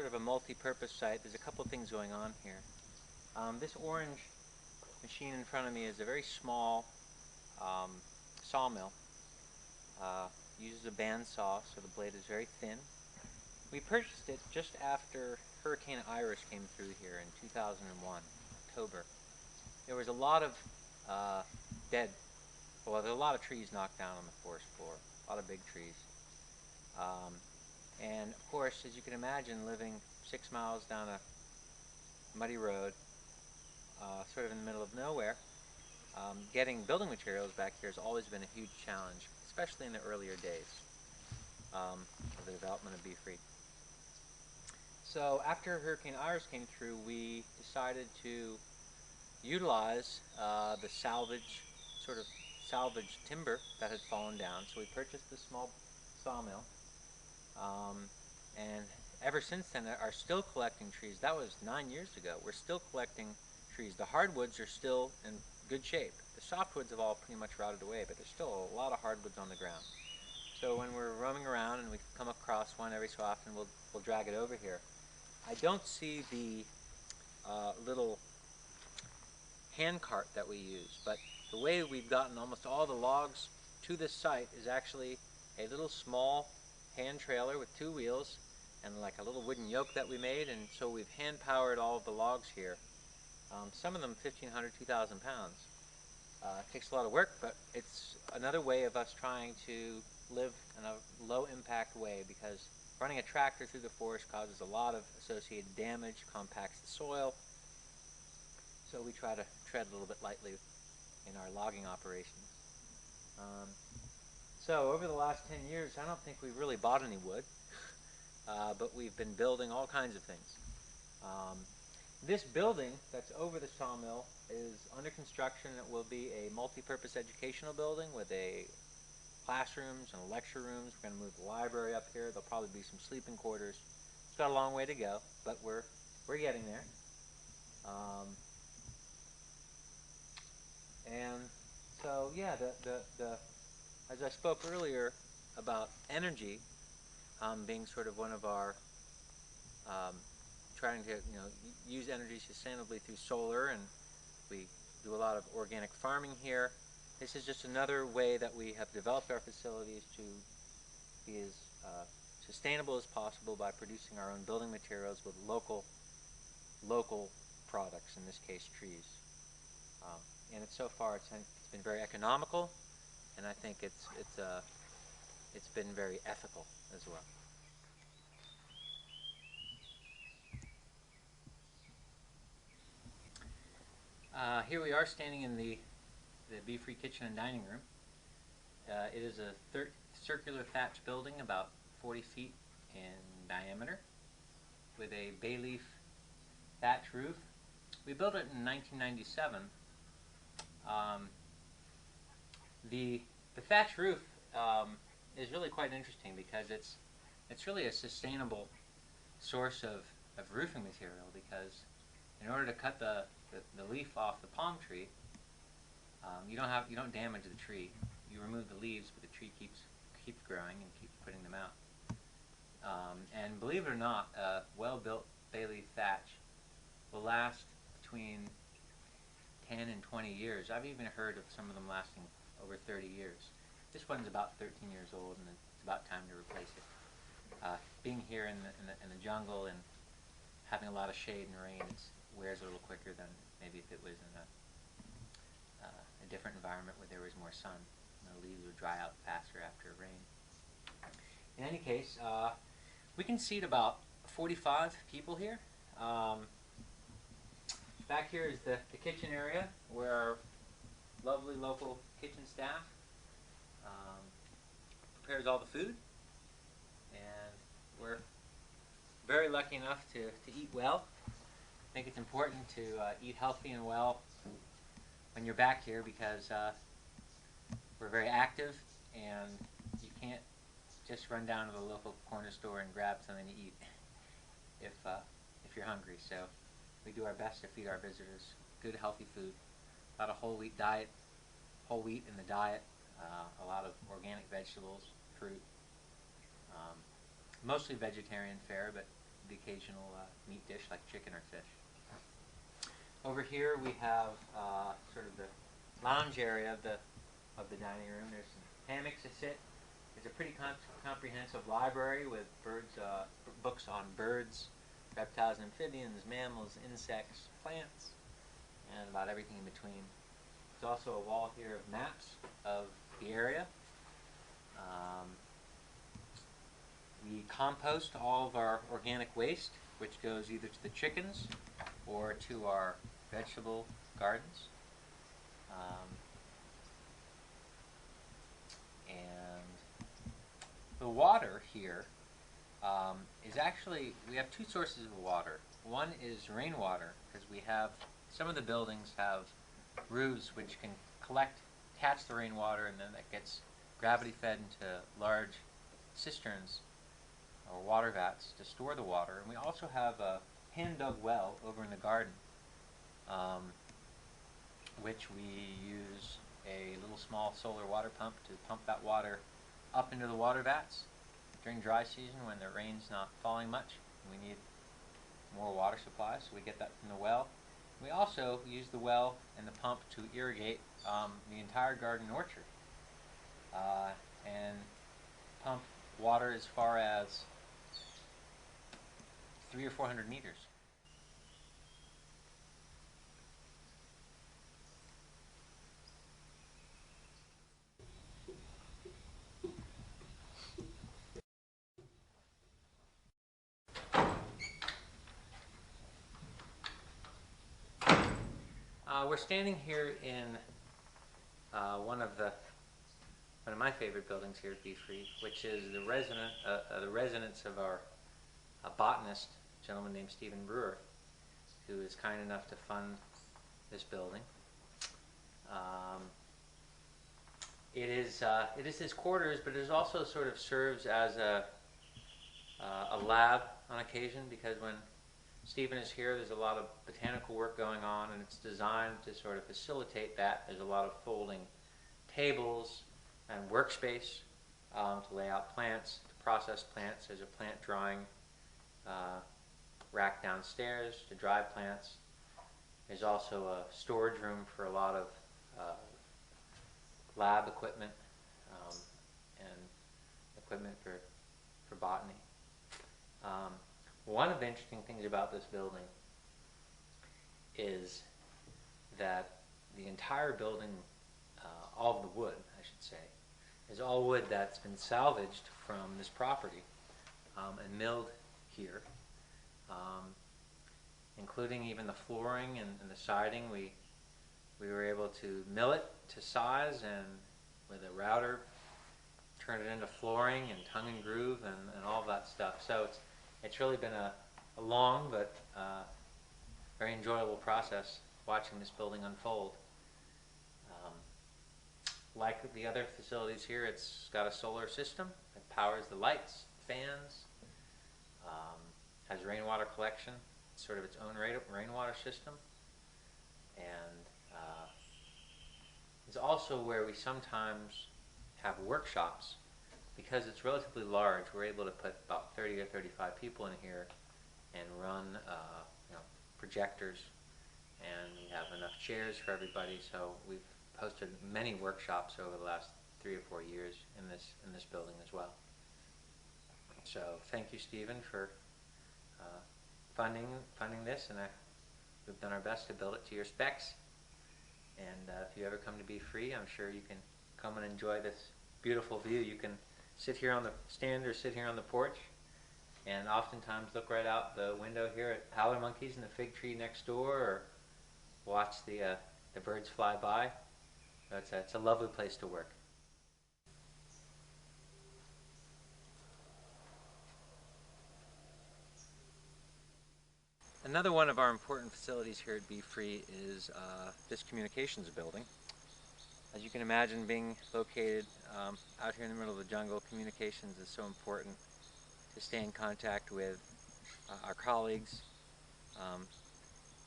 sort of a multi-purpose site. There's a couple things going on here. This orange machine in front of me is a very small sawmill. Uses a bandsaw, so the blade is very thin. We purchased it just after Hurricane Iris came through here in 2001, October. There was a lot of there's a lot of trees knocked down on the forest floor, a lot of big trees. And of course, as you can imagine, living 6 miles down a muddy road, sort of in the middle of nowhere, getting building materials back here has always been a huge challenge, especially in the earlier days of the development of BFREE. So after Hurricane Iris came through, we decided to utilize the salvage timber that had fallen down. So we purchased this small sawmill, and ever since then are still collecting trees. That was 9 years ago. We're still collecting trees. The hardwoods are still in good shape. The softwoods have all pretty much rotted away, but there's still a lot of hardwoods on the ground. So when we're roaming around and we come across one every so often, we'll drag it over here. I don't see the little hand cart that we use, but the way we've gotten almost all the logs to this site is actually a little small hand trailer with 2 wheels and like a little wooden yoke that we made, and so we've hand powered all of the logs here. Some of them 1,500, 2,000 pounds. It takes a lot of work, but it's another way of us trying to live in a low impact way, because running a tractor through the forest causes a lot of associated damage, compacts the soil, so we try to tread a little bit lightly in our logging operations. So over the last 10 years, I don't think we've really bought any wood, but we've been building all kinds of things. This building that's over the sawmill is under construction. It will be a multi-purpose educational building with classrooms and lecture rooms. We're going to move the library up here. There'll probably be some sleeping quarters. It's got a long way to go, but we're getting there. And so yeah, as I spoke earlier about energy being sort of one of our trying to use energy sustainably through solar, and we do a lot of organic farming here. This is just another way that we have developed our facilities to be as sustainable as possible by producing our own building materials with local products, in this case trees. And so far it's been very economical, and I think it's been very ethical as well. Here we are standing in the BFREE kitchen and dining room. It is a circular thatch building about 40 feet in diameter with a bay leaf thatch roof. We built it in 1997. The thatch roof is really quite interesting because it's really a sustainable source of roofing material, because in order to cut the leaf off the palm tree, you don't damage the tree. You remove the leaves, but the tree keeps growing and keeps putting them out. And believe it or not, a well-built bay leaf thatch will last between 10 and 20 years. I've even heard of some of them lasting over 30 years. This one's about 13 years old, and it's about time to replace it. Being here in the jungle and having a lot of shade and rain, it wears a little quicker than maybe if it was in a different environment where there was more sun. The leaves would dry out faster after rain. In any case, we can seat about 45 people here. Back here is the kitchen area where our lovely local kitchen staff prepares all the food, and we're very lucky enough to eat well. I think it's important to eat healthy and well when you're back here, because we're very active, and you can't just run down to the local corner store and grab something to eat if you're hungry. So we do our best to feed our visitors good, healthy food. A lot of whole wheat in the diet, a lot of organic vegetables, fruit, mostly vegetarian fare, but the occasional meat dish like chicken or fish. Over here we have sort of the lounge area of the dining room. There's some hammocks to sit. There's a pretty comprehensive library with books on birds, reptiles, amphibians, mammals, insects, plants, and about everything in between. There's also a wall here of maps of the area. We compost all of our organic waste, which goes either to the chickens or to our vegetable gardens. And the water here is actually, we have two sources of water. One is rainwater, because we have, some of the buildings have roofs which can catch the rainwater, and then that gets gravity fed into large cisterns or water vats to store the water. And we also have a hand-dug well over in the garden, which we use a little small solar water pump to pump that water up into the water vats during dry season when the rain's not falling much. We need more water supply, so we get that from the well. We also use the well and the pump to irrigate the entire garden and orchard, and pump water as far as 300 or 400 meters. We're standing here in one of my favorite buildings here at BFREE, which is the residence of our botanist, a gentleman named Stephen Brewer, who is kind enough to fund this building. It is his quarters, but it also sort of serves as a lab on occasion, because when Stephen is here, there's a lot of botanical work going on, and it's designed to sort of facilitate that. There's a lot of folding tables and workspace to lay out plants, to process plants. There's a plant drying rack downstairs to dry plants. There's also a storage room for a lot of lab equipment and equipment for botany. One of the interesting things about this building is that the entire building, all of the wood, I should say, is all wood that's been salvaged from this property and milled here, including even the flooring and the siding. We were able to mill it to size, and with a router turn it into flooring and tongue and groove and all of that stuff. So it's really been a long but very enjoyable process watching this building unfold. Like the other facilities here, it's got a solar system that powers the lights, fans, has rainwater collection. It's sort of its own rainwater system, and it's also where we sometimes have workshops. Because it's relatively large, we're able to put about 30 or 35 people in here and run projectors, and we have enough chairs for everybody. So we've hosted many workshops over the last 3 or 4 years in this building as well. So thank you, Stephen, for funding this, and we've done our best to build it to your specs. And if you ever come to BFREE, I'm sure you can come and enjoy this beautiful view. You can sit here on the stand or sit here on the porch, and oftentimes look right out the window here at howler monkeys and the fig tree next door, or watch the birds fly by. It's a lovely place to work. Another one of our important facilities here at BFREE is this communications building. As you can imagine, being located out here in the middle of the jungle, communications is so important to stay in contact with our colleagues,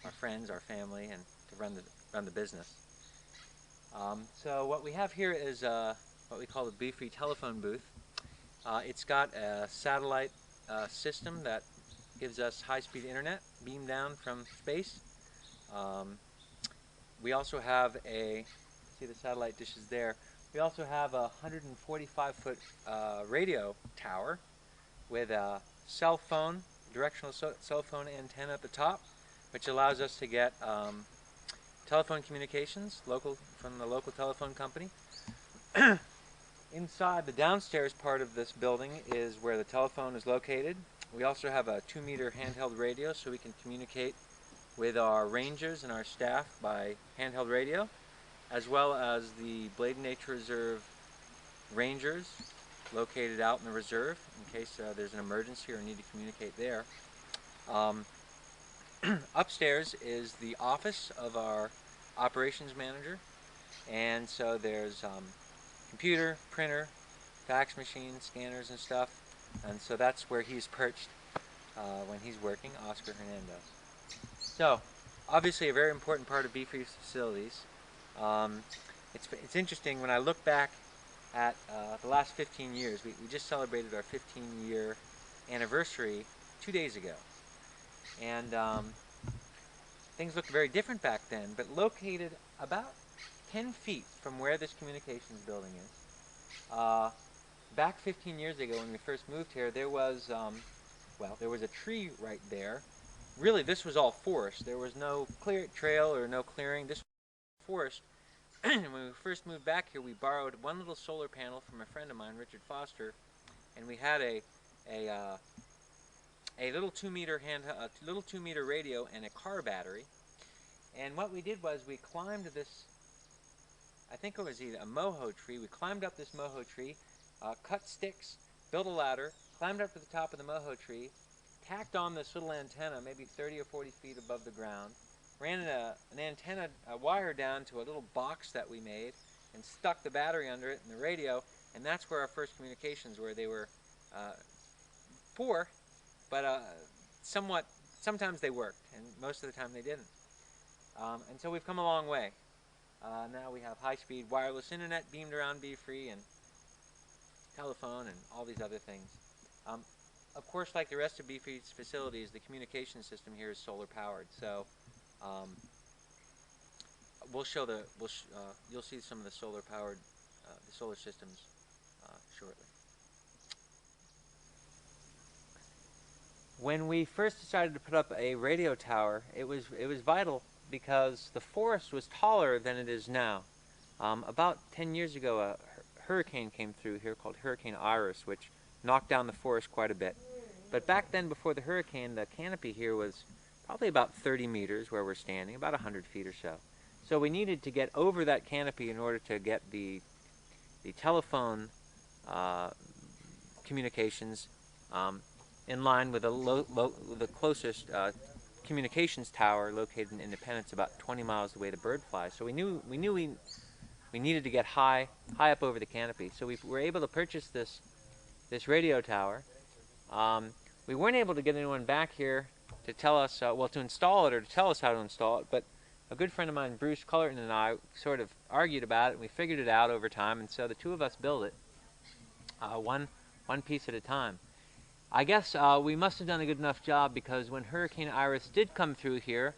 our friends, our family, and to run the business. So what we have here is what we call the BFREE telephone booth. It's got a satellite system that gives us high-speed internet beamed down from space. We also have see the satellite dishes there. We also have a 145-foot radio tower with a cell phone, directional cell phone antenna at the top, which allows us to get telephone communications from the local telephone company. Inside the downstairs part of this building is where the telephone is located. We also have a 2-meter handheld radio so we can communicate with our rangers and our staff by handheld radio, as well as the Bladen Nature Reserve rangers located out in the reserve in case there's an emergency or need to communicate there. Upstairs is the office of our operations manager, and so there's computer, printer, fax machine, scanners and stuff, and so that's where he's perched when he's working, Oscar Hernandez. So, obviously a very important part of BFREE's facilities. It's interesting when I look back at the last 15 years. We just celebrated our 15-year anniversary 2 days ago, and things looked very different back then, but located about 10 feet from where this communications building is. Back 15 years ago when we first moved here, there was a tree right there. Really, this was all forest. There was no clear trail or no clearing. This was forest. When we first moved back here, we borrowed one little solar panel from a friend of mine, Richard Foster, and we had a little 2-meter radio and a car battery. And what we did was we climbed this, I think it was either a moho tree. We climbed up this moho tree, cut sticks, built a ladder, climbed up to the top of the moho tree, tacked on this little antenna, maybe 30 or 40 feet above the ground, ran an antenna wire down to a little box that we made, and stuck the battery under it and the radio, and that's where our first communications were. They were poor, but sometimes they worked, and most of the time they didn't. And so we've come a long way. Now we have high-speed wireless internet beamed around BFREE, and telephone, and all these other things. Of course, like the rest of BFREE's facilities, the communication system here is solar powered. So you'll see some of the solar powered, the solar systems shortly. When we first decided to put up a radio tower, it was vital because the forest was taller than it is now. About 10 years ago, a hurricane came through here called Hurricane Iris, which knocked down the forest quite a bit. But back then, before the hurricane, the canopy here was probably about 30 meters where we're standing, about 100 feet or so. So we needed to get over that canopy in order to get the telephone communications in line with the closest communications tower located in Independence, about 20 miles away, the bird flies. So we knew we needed to get high up over the canopy. So we were able to purchase this radio tower. We weren't able to get anyone back here to tell us, to install it or to tell us how to install it, but a good friend of mine, Bruce Cullerton, and I sort of argued about it, and we figured it out over time, and so the two of us built it, one piece at a time. I guess we must have done a good enough job, because when Hurricane Iris did come through here,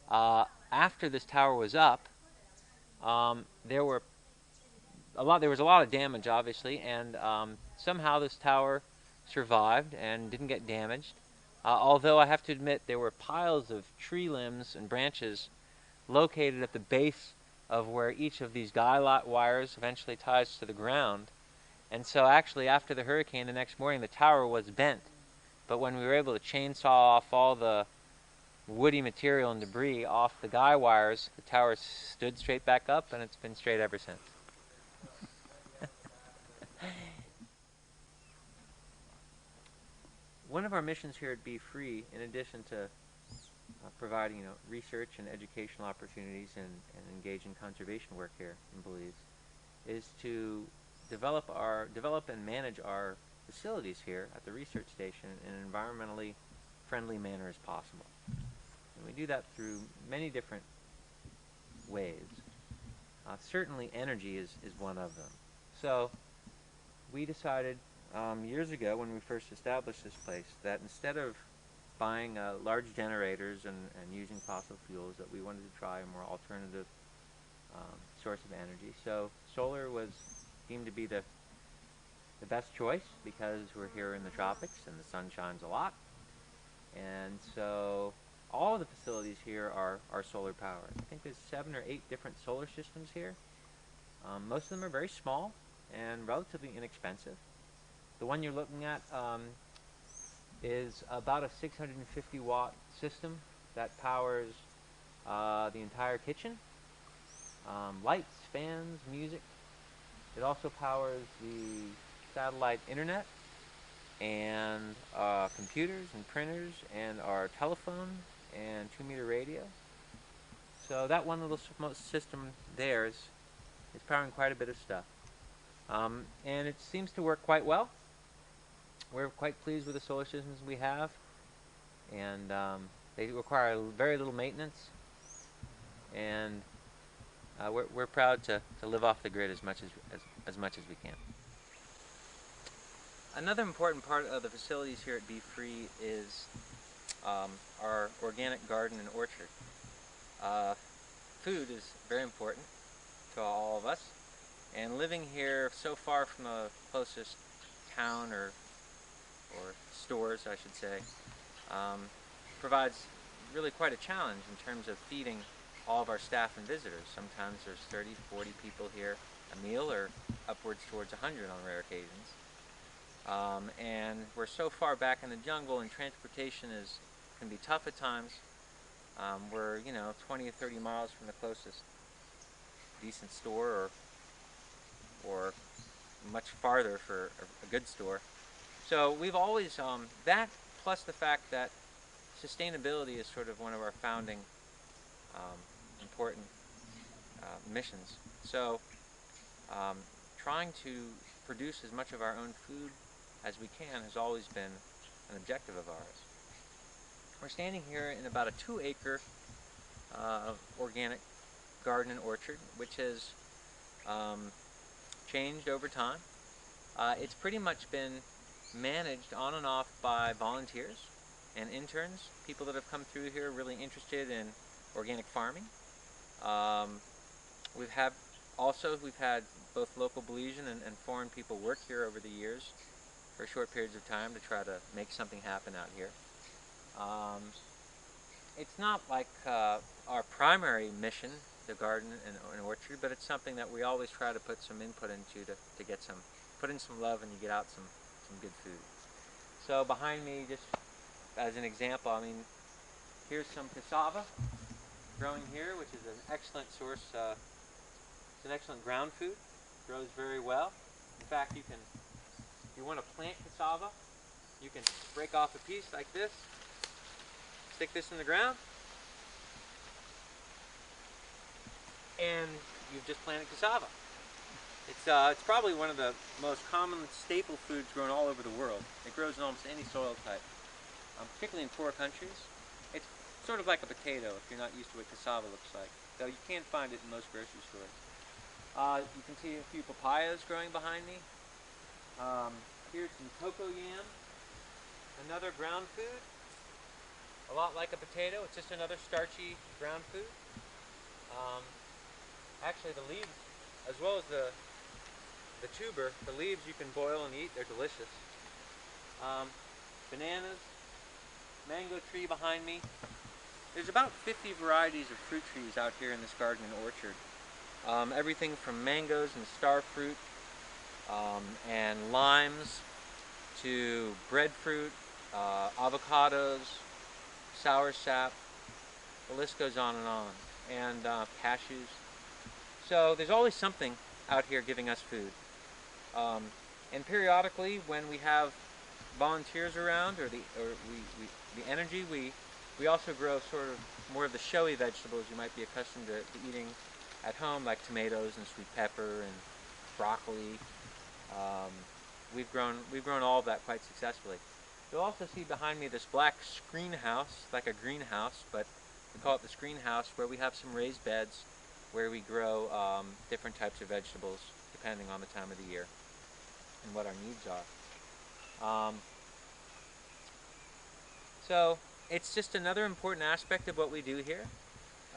after this tower was up, there was a lot of damage, obviously, and somehow this tower survived and didn't get damaged. Although I have to admit there were piles of tree limbs and branches located at the base of where each of these guy wires eventually ties to the ground. And so actually after the hurricane the next morning the tower was bent. But when we were able to chainsaw off all the woody material and debris off the guy wires, the tower stood straight back up, and it's been straight ever since. One of our missions here at BFREE, in addition to providing research and educational opportunities and engage in conservation work here in Belize, is to develop and manage our facilities here at the research station in an environmentally friendly manner as possible. And we do that through many different ways. Certainly energy is one of them. So we decided years ago when we first established this place that instead of buying large generators and using fossil fuels, that we wanted to try a more alternative source of energy. So solar was deemed to be the best choice because we're here in the tropics and the sun shines a lot. And so all of the facilities here are solar powered. I think there's 7 or 8 different solar systems here. Most of them are very small and relatively inexpensive. The one you're looking at is about a 650 watt system that powers the entire kitchen. Lights, fans, music. It also powers the satellite internet and computers and printers and our telephone and 2-meter radio. So that one little system there is powering quite a bit of stuff. And it seems to work quite well. We're quite pleased with the solar systems we have, and they require very little maintenance, and we're proud to live off the grid as much as we can. Another important part of the facilities here at BFREE is our organic garden and orchard. Food is very important to all of us, and living here so far from the closest town or stores, I should say, provides really quite a challenge in terms of feeding all of our staff and visitors. Sometimes there's 30, 40 people here a meal, or upwards towards 100 on rare occasions. And we're so far back in the jungle, and transportation can be tough at times. We're 20 or 30 miles from the closest decent store, or much farther for a good store. So we've always, that plus the fact that sustainability is sort of one of our founding important missions. So trying to produce as much of our own food as we can has always been an objective of ours. We're standing here in about a 2-acre organic garden and orchard, which has changed over time. It's pretty much been managed on and off by volunteers and interns, people that have come through here really interested in organic farming. We've had both local Belizean and foreign people work here over the years for short periods of time to try to make something happen out here. It's not like our primary mission, the garden and orchard, but it's something that we always try to put some input into to get put in some love, and you get out some good food. So behind me, just as an example, I mean, here's some cassava growing here, which is an excellent source. It's an excellent ground food. Grows very well. In fact, if you want to plant cassava, you can break off a piece like this, stick this in the ground, and you've just planted cassava. It's probably one of the most common staple foods grown all over the world. It grows in almost any soil type, particularly in poor countries. It's sort of like a potato if you're not used to what cassava looks like, though you can't find it in most grocery stores. You can see a few papayas growing behind me. Here's some cocoa yam, another ground food, a lot like a potato. It's just another starchy ground food. Actually, the leaves, as well as the tuber, the leaves you can boil and eat. They're delicious. Bananas, mango tree behind me. There's about 50 varieties of fruit trees out here in this garden and orchard. Everything from mangoes and star fruit and limes to breadfruit, avocados, sour sap. The list goes on, and cashews. So there's always something out here giving us food. And periodically, when we have volunteers around, or the energy, we also grow sort of more of the showy vegetables you might be accustomed to eating at home, like tomatoes and sweet pepper and broccoli. We've grown all of that quite successfully. You'll also see behind me this black screen house, like a greenhouse, but we call it the screen house, where we have some raised beds where we grow different types of vegetables depending on the time of the year and what our needs are. So it's just another important aspect of what we do here.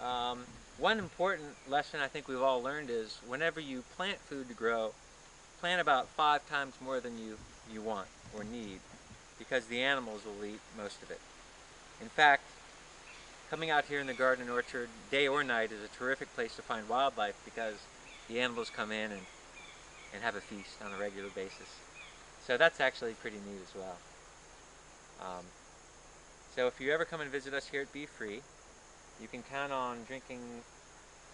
Um, One important lesson I think we've all learned is whenever you plant food to grow, plant about 5 times more than you want or need, because the animals will eat most of it. In fact, coming out here in the garden and orchard, day or night, is a terrific place to find wildlife because the animals come in and have a feast on a regular basis. So that's actually pretty neat as well. Um, so if you ever come and visit us here at BFREE, you can count on drinking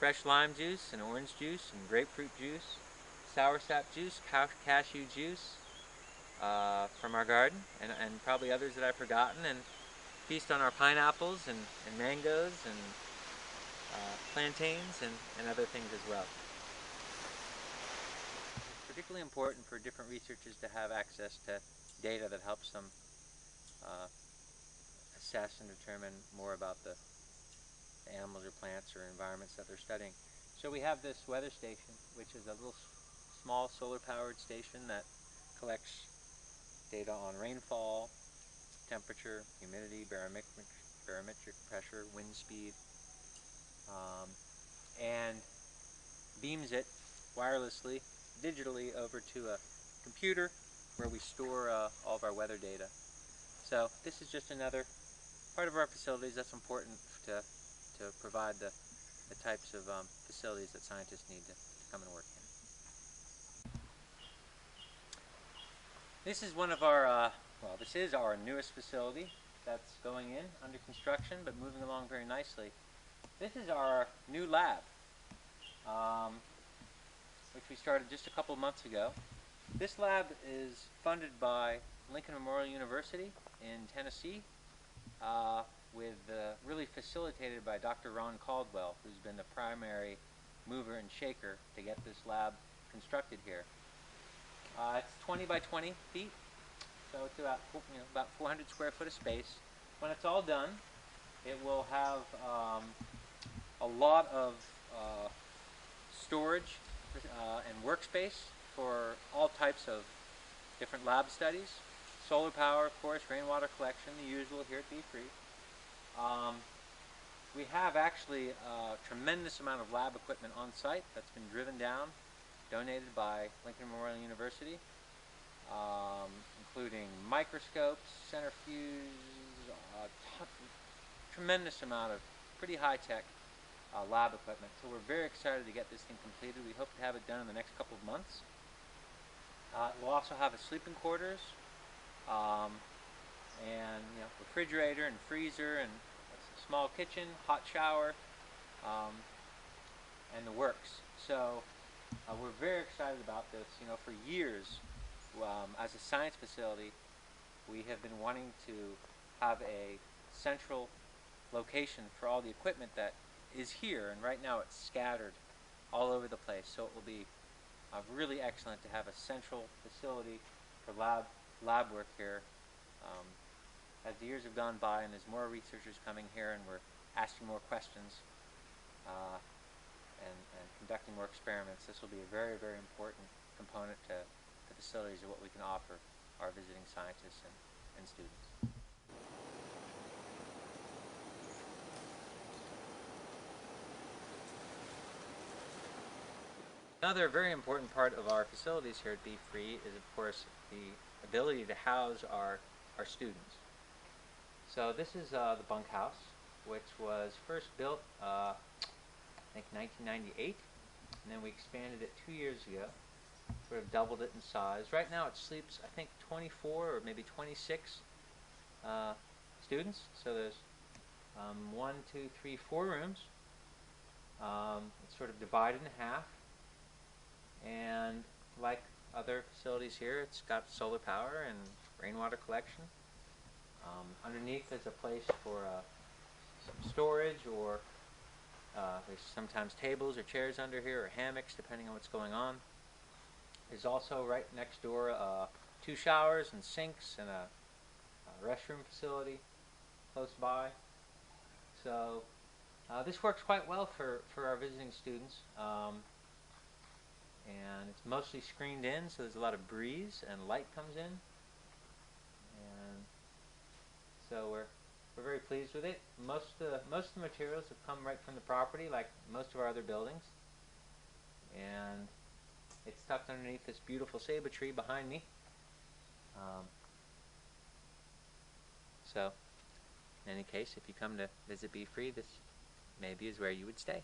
fresh lime juice and orange juice and grapefruit juice, soursop juice, cashew juice from our garden, and probably others that I've forgotten, and feast on our pineapples and mangoes and plantains and other things as well. It's particularly important for different researchers to have access to data that helps them uh, assess and determine more about the animals or plants or environments that they're studying. So we have this weather station, which is a little small solar-powered station that collects data on rainfall, temperature, humidity, barometric pressure, wind speed, and beams it wirelessly, digitally over to a computer where we store all of our weather data. So this is just another part of our facilities that's important to provide the types of facilities that scientists need to come and work in. This is one of our, well, this is our newest facility that's going in under construction but moving along very nicely. This is our new lab, which we started just a couple months ago. This lab is funded by Lincoln Memorial University in Tennessee, really facilitated by Dr. Ron Caldwell, who's been the primary mover and shaker to get this lab constructed here. It's 20 by 20 feet, so it's about 400 square foot of space. When it's all done, it will have a lot of storage and workspace for all types of different lab studies. Solar power, of course, rainwater collection, the usual here at BFREE. We have actually a tremendous amount of lab equipment on site that's been driven down, donated by Lincoln Memorial University, including microscopes, centrifuges, tremendous amount of pretty high-tech lab equipment. So we're very excited to get this thing completed. We hope to have it done in the next couple of months. We'll also have a sleeping quarters, and refrigerator and freezer and a small kitchen, hot shower, and the works. So we're very excited about this. For years, as a science facility, we have been wanting to have a central location for all the equipment that is here, and right now it's scattered all over the place. So it will be really excellent to have a central facility for lab work here. As the years have gone by and there's more researchers coming here and we're asking more questions and conducting more experiments, this will be a very, very important component to the facilities of what we can offer our visiting scientists and students. Another very important part of our facilities here at BFREE is, of course, the ability to house our students. So this is the bunkhouse, which was first built, I think, 1998, and then we expanded it 2 years ago, sort of doubled it in size. Right now it sleeps, I think, 24 or maybe 26 students. So there's 1, 2, 3, 4 rooms. It's sort of divided in half. And like other facilities here, it's got solar power and rainwater collection. Underneath there's a place for some storage, or there's sometimes tables or chairs under here, or hammocks, depending on what's going on. There's also right next door 2 showers and sinks and a restroom facility close by. So this works quite well for our visiting students. And it's mostly screened in, so there's a lot of breeze and light comes in. And so we're we're very pleased with it. Most of the materials have come right from the property, like most of our other buildings. And it's tucked underneath this beautiful ceiba tree behind me. So, in any case, if you come to visit BFREE, this maybe is where you would stay.